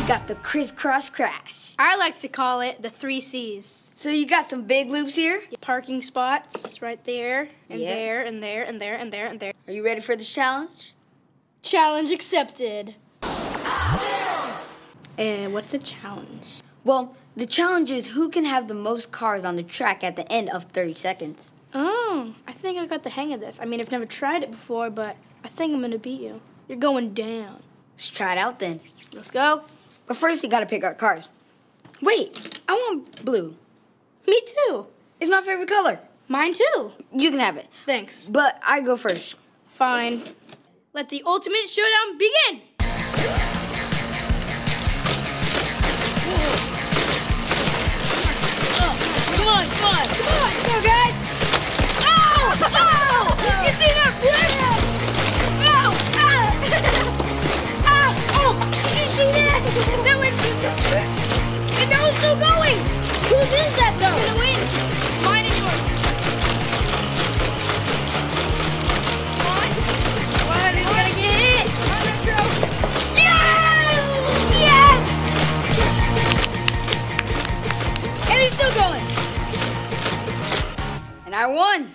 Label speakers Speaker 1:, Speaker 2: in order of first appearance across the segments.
Speaker 1: got the crisscross crash.
Speaker 2: I like to call it the 3 C's.
Speaker 1: So you got some big loops here?
Speaker 2: Parking spots right there, and
Speaker 1: Yeah.
Speaker 2: there, and there, and there, and there, and there.
Speaker 1: Are you ready for this challenge?
Speaker 2: Challenge accepted. And what's the challenge?
Speaker 1: Well, the challenge is who can have the most cars on the track at the end of 30 seconds.
Speaker 2: Oh, I think I got the hang of this. I mean, I've never tried it before, but I think I'm gonna beat you. You're going down.
Speaker 1: Let's try it out then.
Speaker 2: Let's go.
Speaker 1: But first, we gotta pick our cars. Wait, I want blue.
Speaker 2: Me too.
Speaker 1: It's my favorite color.
Speaker 2: Mine too.
Speaker 1: You can have it.
Speaker 2: Thanks.
Speaker 1: But I go first.
Speaker 2: Fine. Let the ultimate showdown begin.
Speaker 1: Come on, come on. Come on, guys. Oh! Oh! You see that flip? Oh! Ah! Ah! Oh! Did you see that? That went... And that was still going. Whose is that, though?
Speaker 2: I'm gonna win. Mine and yours.
Speaker 1: What? It's gonna get hit.
Speaker 2: I'm not sure.
Speaker 1: Yes! Yes! And he's still going. And I won.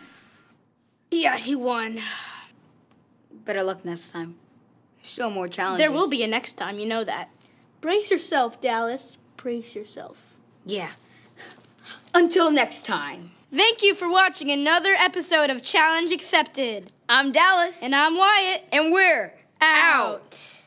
Speaker 2: Yeah, he won.
Speaker 1: Better luck next time. Still more challenges.
Speaker 2: There will be a next time, you know that. Brace yourself, Dallas. Brace yourself.
Speaker 1: Yeah. Until next time.
Speaker 2: Thank you for watching another episode of Challenge Accepted.
Speaker 1: I'm Dallas.
Speaker 2: And I'm Wyatt.
Speaker 1: And we're out.